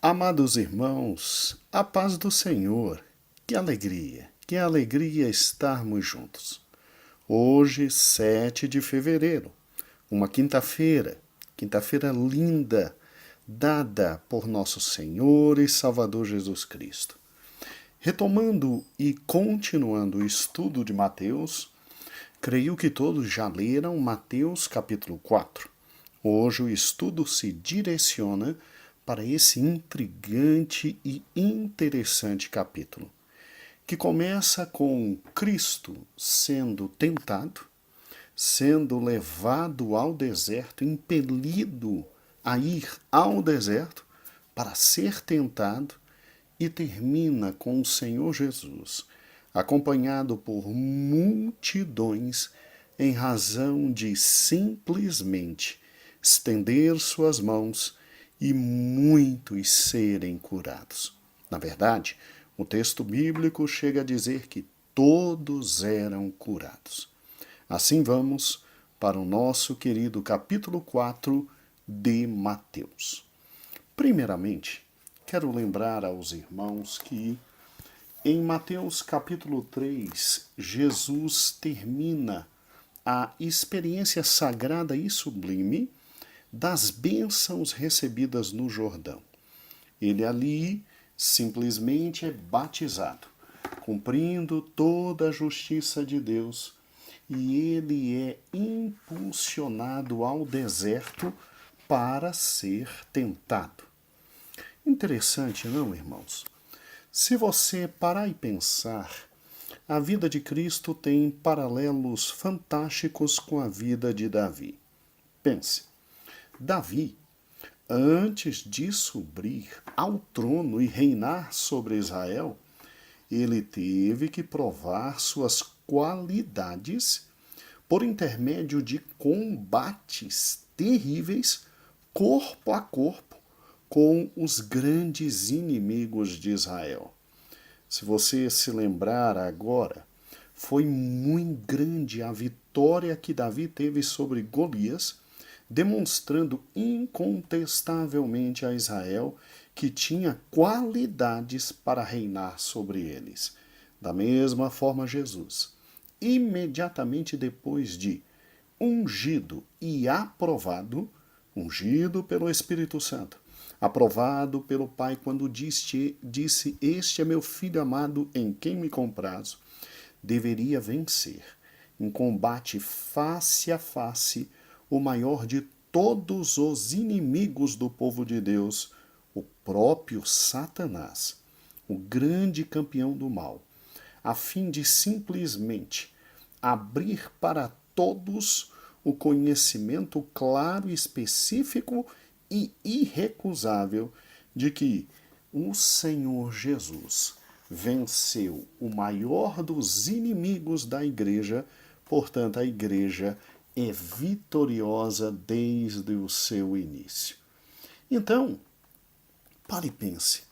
Amados irmãos, a paz do Senhor, que alegria estarmos juntos. Hoje, 7 de fevereiro, uma quinta-feira linda, dada por nosso Senhor e Salvador Jesus Cristo. Retomando e continuando o estudo de Mateus, creio que todos já leram Mateus capítulo 4. Hoje o estudo se direciona para esse intrigante e interessante capítulo, que começa com Cristo sendo tentado, sendo levado ao deserto, impelido a ir ao deserto para ser tentado, e termina com o Senhor Jesus, acompanhado por multidões, em razão de simplesmente estender suas mãos e muitos serem curados. Na verdade, o texto bíblico chega a dizer que todos eram curados. Assim vamos para o nosso querido capítulo 4 de Mateus. Primeiramente, quero lembrar aos irmãos que em Mateus capítulo 3, Jesus termina a experiência sagrada e sublime das bênçãos recebidas no Jordão. Ele ali simplesmente é batizado, cumprindo toda a justiça de Deus, e ele é impulsionado ao deserto para ser tentado. Interessante, não, irmãos? Se você parar e pensar, a vida de Cristo tem paralelos fantásticos com a vida de Davi. Pense. Davi, antes de subir ao trono e reinar sobre Israel, ele teve que provar suas qualidades por intermédio de combates terríveis, corpo a corpo, com os grandes inimigos de Israel. Se você se lembrar agora, foi muito grande a vitória que Davi teve sobre Golias, demonstrando incontestavelmente a Israel que tinha qualidades para reinar sobre eles. Da mesma forma, Jesus, imediatamente depois de ungido e aprovado, ungido pelo Espírito Santo, aprovado pelo Pai quando disse, este é meu filho amado em quem me comprazo, deveria vencer em combate face a face o maior de todos os inimigos do povo de Deus, o próprio Satanás, o grande campeão do mal, a fim de simplesmente abrir para todos o conhecimento claro, específico e irrecusável de que o Senhor Jesus venceu o maior dos inimigos da igreja, portanto, a igreja é vitoriosa desde o seu início. Então, pare e pense.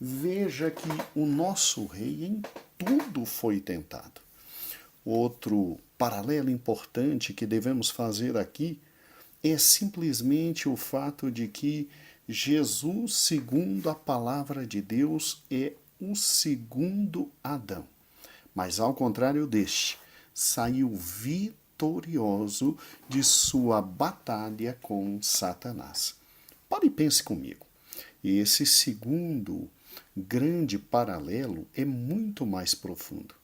Veja que o nosso rei em tudo foi tentado. Outro paralelo importante que devemos fazer aqui é simplesmente o fato de que Jesus, segundo a palavra de Deus, é o segundo Adão. Mas ao contrário deste, saiu vitorioso de sua batalha com Satanás. Pare e pense comigo. Esse segundo grande paralelo é muito mais profundo.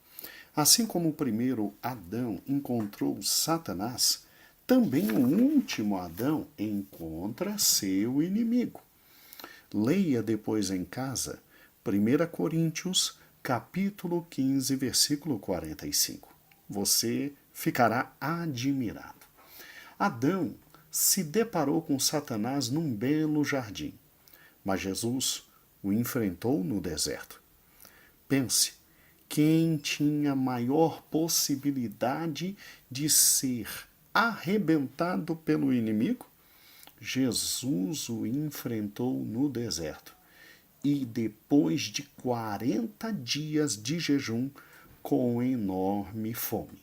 Assim como o primeiro Adão encontrou Satanás, também o último Adão encontra seu inimigo. Leia depois em casa 1 Coríntios, capítulo 15, versículo 45. Você ficará admirado. Adão se deparou com Satanás num belo jardim, mas Jesus o enfrentou no deserto. Pense, quem tinha maior possibilidade de ser arrebentado pelo inimigo? Jesus o enfrentou no deserto. E depois de 40 dias de jejum, com enorme fome.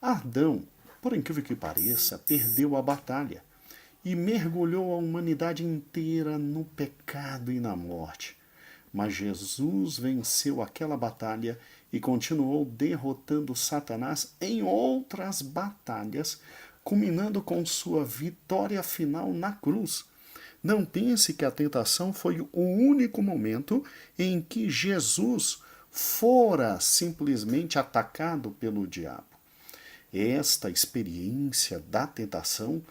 Adão, por incrível que pareça, perdeu a batalha e mergulhou a humanidade inteira no pecado e na morte. Mas Jesus venceu aquela batalha e continuou derrotando Satanás em outras batalhas, culminando com sua vitória final na cruz. Não pense que a tentação foi o único momento em que Jesus fora simplesmente atacado pelo diabo. Esta experiência da tentação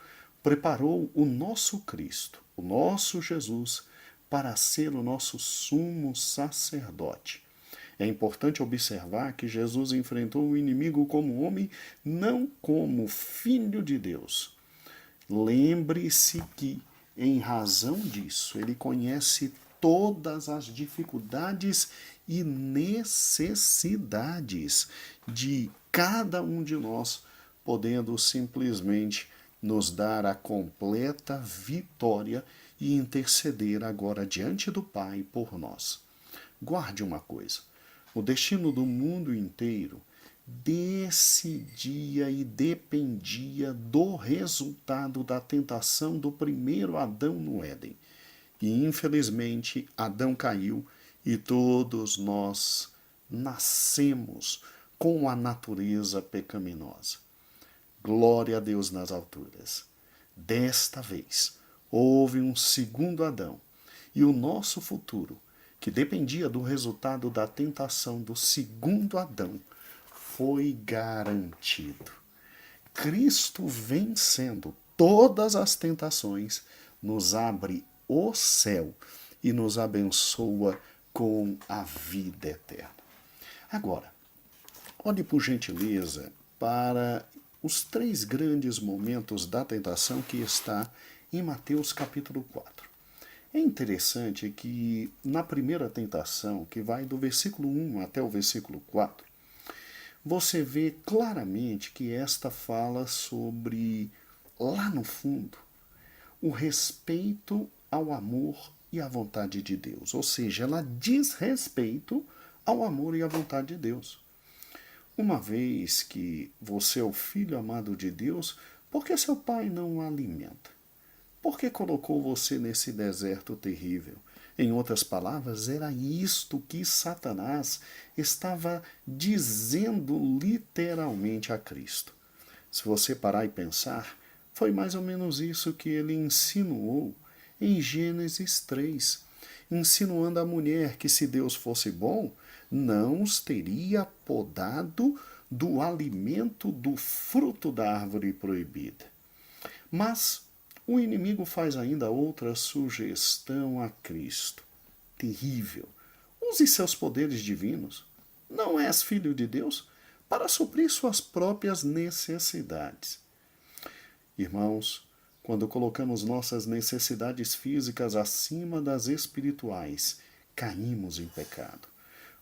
preparou o nosso Cristo, o nosso Jesus, para ser o nosso sumo sacerdote. É importante observar que Jesus enfrentou o inimigo como homem, não como filho de Deus. Lembre-se que, em razão disso, ele conhece todas as dificuldades e necessidades de cada um de nós, podendo simplesmente nos dar a completa vitória e interceder agora diante do Pai por nós. Guarde uma coisa: o destino do mundo inteiro decidia e dependia do resultado da tentação do primeiro Adão no Éden. E infelizmente Adão caiu e todos nós nascemos com a natureza pecaminosa. Glória a Deus nas alturas. Desta vez, houve um segundo Adão, e o nosso futuro, que dependia do resultado da tentação do segundo Adão, foi garantido. Cristo, vencendo todas as tentações, nos abre o céu e nos abençoa com a vida eterna. Agora, olhe por gentileza para os 3 grandes momentos da tentação que está em Mateus capítulo 4. É interessante que na primeira tentação, que vai do versículo 1 até o versículo 4, você vê claramente que esta fala sobre, lá no fundo, o respeito ao amor e à vontade de Deus. Ou seja, ela diz respeito ao amor e à vontade de Deus. Uma vez que você é o filho amado de Deus, por que seu pai não o alimenta? Por que colocou você nesse deserto terrível? Em outras palavras, era isto que Satanás estava dizendo literalmente a Cristo. Se você parar e pensar, foi mais ou menos isso que ele insinuou em Gênesis 3, insinuando à mulher que se Deus fosse bom, não os teria podado do alimento do fruto da árvore proibida. Mas o inimigo faz ainda outra sugestão a Cristo. Terrível. Use seus poderes divinos. Não és filho de Deus? Para suprir suas próprias necessidades. Irmãos, quando colocamos nossas necessidades físicas acima das espirituais, caímos em pecado.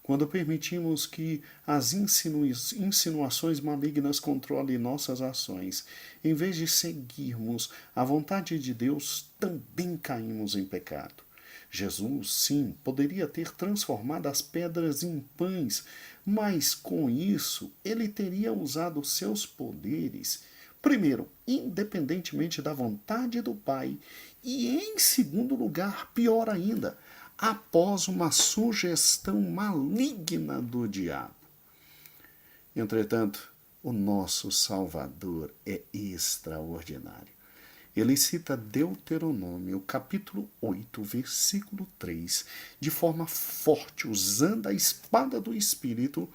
Quando permitimos que as insinuações malignas controlem nossas ações, em vez de seguirmos a vontade de Deus, também caímos em pecado. Jesus, sim, poderia ter transformado as pedras em pães, mas com isso ele teria usado seus poderes, primeiro, independentemente da vontade do Pai, e em segundo lugar, pior ainda, após uma sugestão maligna do diabo. Entretanto, o nosso Salvador é extraordinário. Ele cita Deuteronômio, capítulo 8, versículo 3, de forma forte, usando a espada do Espírito,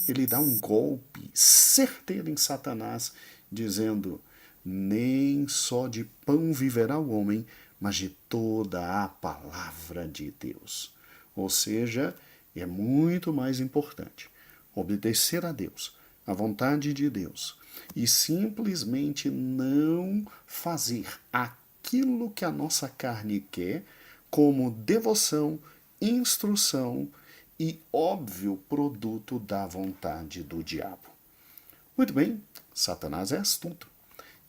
ele dá um golpe certeiro em Satanás, dizendo: nem só de pão viverá o homem, mas de toda a palavra de Deus. Ou seja, é muito mais importante obedecer a Deus, a vontade de Deus, e simplesmente não fazer aquilo que a nossa carne quer como devoção, instrução e óbvio produto da vontade do diabo. Muito bem, Satanás é astuto.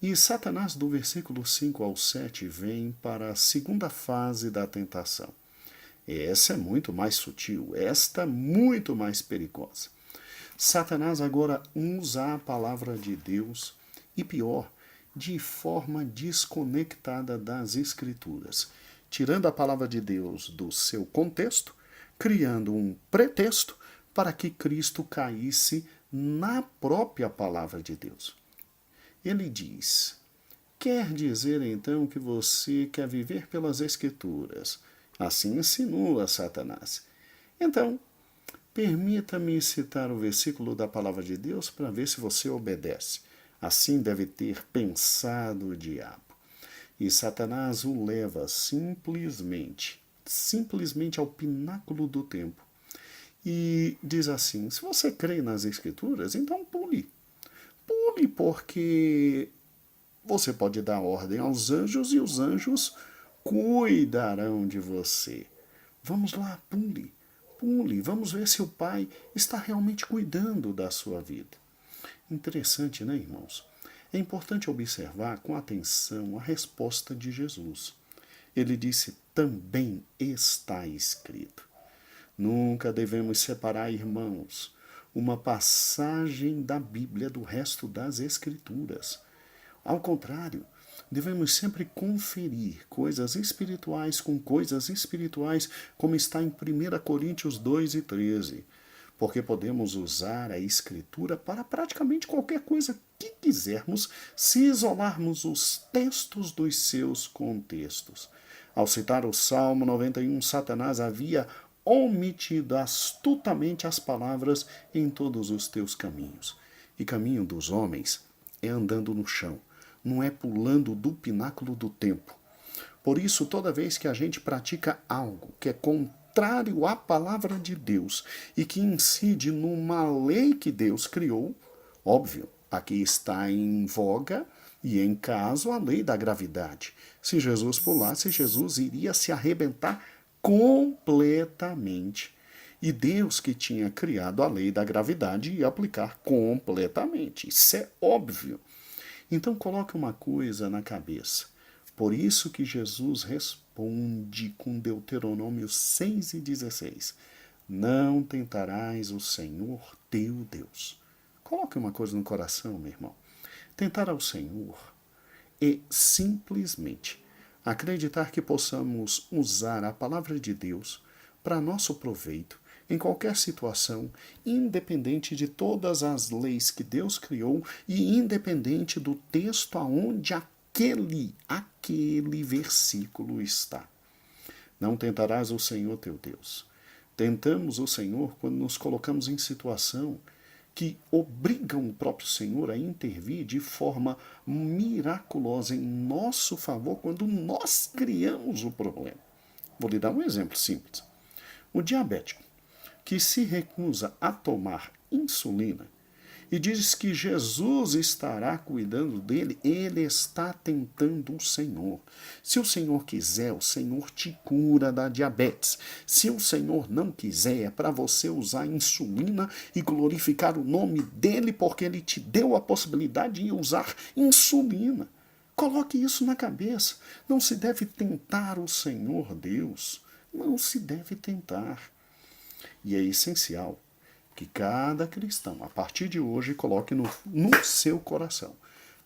E Satanás, do versículo 5 ao 7, vem para a segunda fase da tentação. Essa é muito mais sutil, esta muito mais perigosa. Satanás agora usa a palavra de Deus e, pior, de forma desconectada das Escrituras, tirando a palavra de Deus do seu contexto, criando um pretexto para que Cristo caísse na própria palavra de Deus. Ele diz: quer dizer então que você quer viver pelas Escrituras? Assim insinua Satanás. Então, permita-me citar o versículo da palavra de Deus para ver se você obedece. Assim deve ter pensado o diabo. E Satanás o leva simplesmente ao pináculo do tempo. E diz assim: se você crê nas Escrituras, então pule. Pule, porque você pode dar ordem aos anjos e os anjos cuidarão de você. Vamos lá, pule. Pule, vamos ver se o Pai está realmente cuidando da sua vida. Interessante, né, irmãos? É importante observar com atenção a resposta de Jesus. Ele disse: também está escrito. Nunca devemos separar, irmãos, uma passagem da Bíblia do resto das Escrituras. Ao contrário, devemos sempre conferir coisas espirituais com coisas espirituais, como está em 1 Coríntios 2:13, porque podemos usar a Escritura para praticamente qualquer coisa que quisermos, se isolarmos os textos dos seus contextos. Ao citar o Salmo 91, Satanás havia omitido astutamente as palavras em todos os teus caminhos. E caminho dos homens é andando no chão, não é pulando do pináculo do tempo. Por isso, toda vez que a gente pratica algo que é contrário à palavra de Deus e que incide numa lei que Deus criou, óbvio, aqui está em voga e em caso a lei da gravidade. Se Jesus pulasse, Jesus iria se arrebentar completamente. E Deus, que tinha criado a lei da gravidade, ia aplicar completamente. Isso é óbvio. Então coloque uma coisa na cabeça. Por isso que Jesus responde com Deuteronômio 6:16. Não tentarás o Senhor teu Deus. Coloque uma coisa no coração, meu irmão. Tentar ao Senhor é simplesmente acreditar que possamos usar a palavra de Deus para nosso proveito em qualquer situação, independente de todas as leis que Deus criou e independente do texto aonde aquele versículo está. Não tentarás o Senhor teu Deus. Tentamos o Senhor quando nos colocamos em situação que obrigam o próprio Senhor a intervir de forma miraculosa em nosso favor quando nós criamos o problema. Vou lhe dar um exemplo simples. O diabético que se recusa a tomar insulina e diz que Jesus estará cuidando dele, ele está tentando o Senhor. Se o Senhor quiser, o Senhor te cura da diabetes. Se o Senhor não quiser, é para você usar insulina e glorificar o nome dele, porque ele te deu a possibilidade de usar insulina. Coloque isso na cabeça. Não se deve tentar o Senhor Deus. Não se deve tentar. E é essencial que cada cristão, a partir de hoje, coloque no seu coração: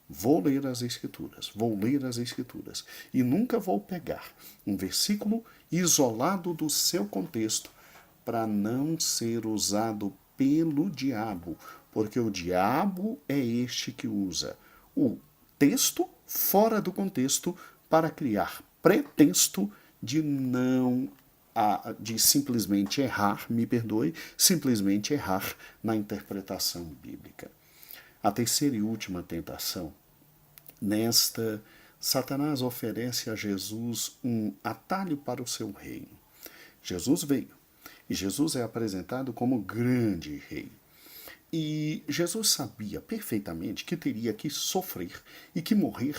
vou ler as Escrituras, vou ler as Escrituras. E nunca vou pegar um versículo isolado do seu contexto para não ser usado pelo diabo, porque o diabo é este que usa o texto fora do contexto para criar pretexto de de simplesmente errar, me perdoe, simplesmente errar na interpretação bíblica. A terceira e última tentação. Nesta, Satanás oferece a Jesus um atalho para o seu reino. Jesus veio, e Jesus é apresentado como grande rei. E Jesus sabia perfeitamente que teria que sofrer e que morrer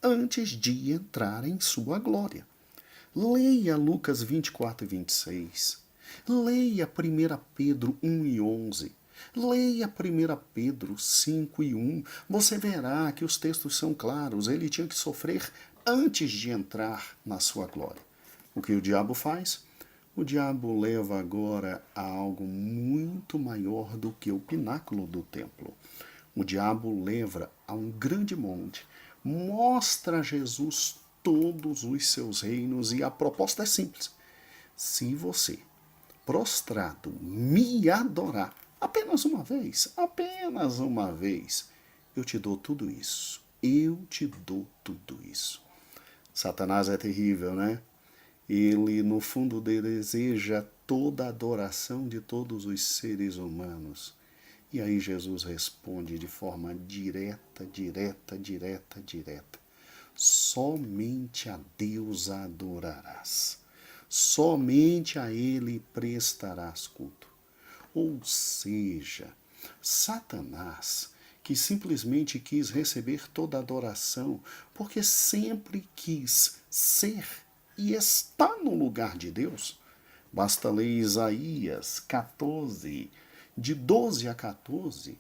antes de entrar em sua glória. Leia Lucas 24:26. Leia 1 Pedro 1:11. Leia 1 Pedro 5:1. Você verá que os textos são claros. Ele tinha que sofrer antes de entrar na sua glória. O que o diabo faz? O diabo leva agora a algo muito maior do que o pináculo do templo. O diabo leva a um grande monte, mostra a Jesus todos os seus reinos e a proposta é simples. Se você, prostrado, me adorar apenas uma vez, eu te dou tudo isso. Eu te dou tudo isso. Satanás é terrível, né? Ele, no fundo, deseja toda a adoração de todos os seres humanos. E aí Jesus responde de forma direta. Somente a Deus adorarás. Somente a Ele prestarás culto. Ou seja, Satanás, que simplesmente quis receber toda a adoração, porque sempre quis ser e estar no lugar de Deus. Basta ler Isaías 14, de 12 a 14,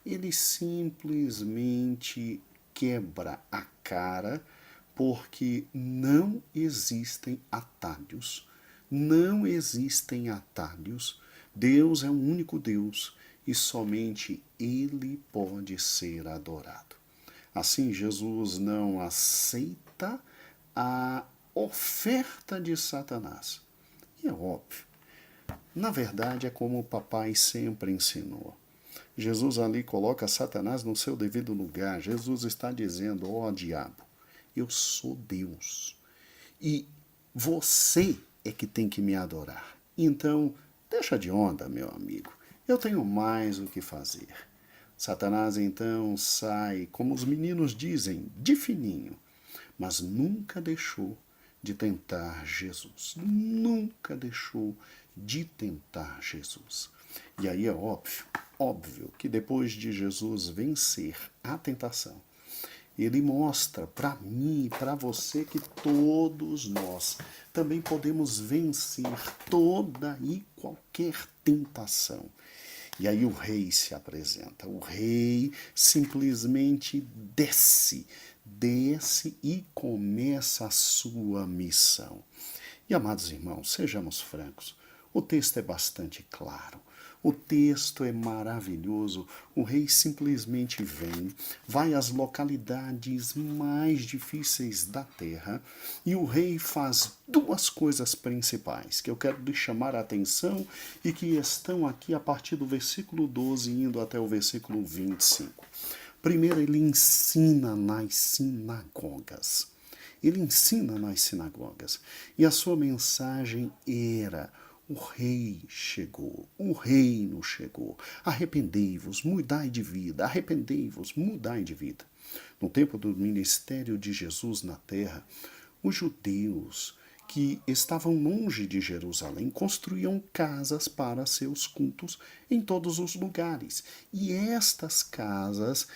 ele simplesmente quebra a cara porque não existem atalhos. Não existem atalhos. Deus é um único Deus e somente Ele pode ser adorado. Assim, Jesus não aceita a oferta de Satanás. E é óbvio. Na verdade, é como o papai sempre ensinou. Jesus ali coloca Satanás no seu devido lugar. Jesus está dizendo, ó diabo, eu sou Deus. E você é que tem que me adorar. Então, deixa de onda, meu amigo. Eu tenho mais o que fazer. Satanás então sai, como os meninos dizem, de fininho, mas nunca deixou de tentar Jesus. Nunca deixou de tentar Jesus. E aí é óbvio que depois de Jesus vencer a tentação, ele mostra para mim e para você que todos nós também podemos vencer toda e qualquer tentação. E aí o rei se apresenta. O rei simplesmente desce e começa a sua missão. E, amados irmãos, sejamos francos, o texto é bastante claro. O texto é maravilhoso. O rei simplesmente vai às localidades mais difíceis da terra e o rei faz duas coisas principais que eu quero lhe chamar a atenção e que estão aqui a partir do versículo 12 indo até o versículo 25. Primeiro, ele ensina nas sinagogas. Ele ensina nas sinagogas. E a sua mensagem era: o rei chegou, o reino chegou. Arrependei-vos, mudai de vida, arrependei-vos, mudai de vida. No tempo do ministério de Jesus na terra, os judeus que estavam longe de Jerusalém construíam casas para seus cultos em todos os lugares. E estas casas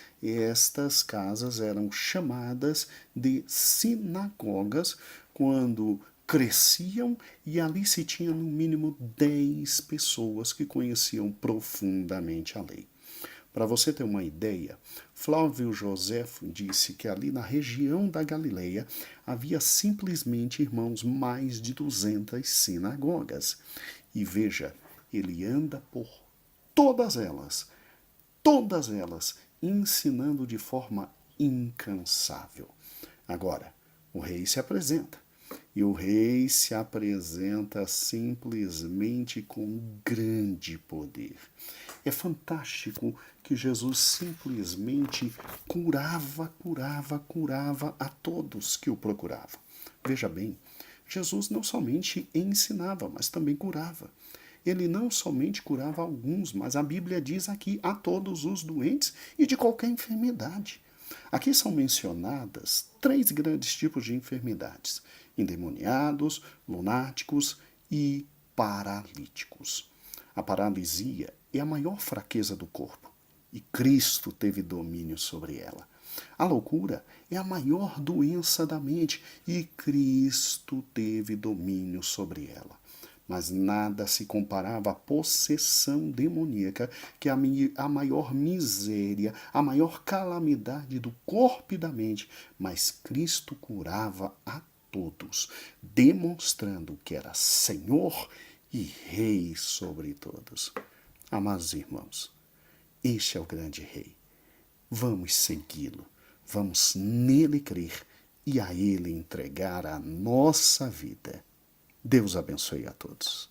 eram chamadas de sinagogas quando cresciam e ali se tinha no mínimo 10 pessoas que conheciam profundamente a lei. Para você ter uma ideia, Flávio Joséfo disse que ali na região da Galileia havia simplesmente, irmãos, mais de 200 sinagogas. E veja, ele anda por todas elas, ensinando de forma incansável. Agora, o rei se apresenta. E o rei se apresenta simplesmente com grande poder. É fantástico que Jesus simplesmente curava a todos que o procuravam. Veja bem, Jesus não somente ensinava, mas também curava. Ele não somente curava alguns, mas a Bíblia diz aqui a todos os doentes e de qualquer enfermidade. Aqui são mencionadas 3 grandes tipos de enfermidades: endemoniados, lunáticos e paralíticos. A paralisia é a maior fraqueza do corpo e Cristo teve domínio sobre ela. A loucura é a maior doença da mente e Cristo teve domínio sobre ela. Mas nada se comparava à possessão demoníaca, que é a maior miséria, a maior calamidade do corpo e da mente. Mas Cristo curava a todos, demonstrando que era Senhor e Rei sobre todos. Amados irmãos, este é o grande Rei. Vamos segui-lo. Vamos nele crer e a ele entregar a nossa vida. Deus abençoe a todos.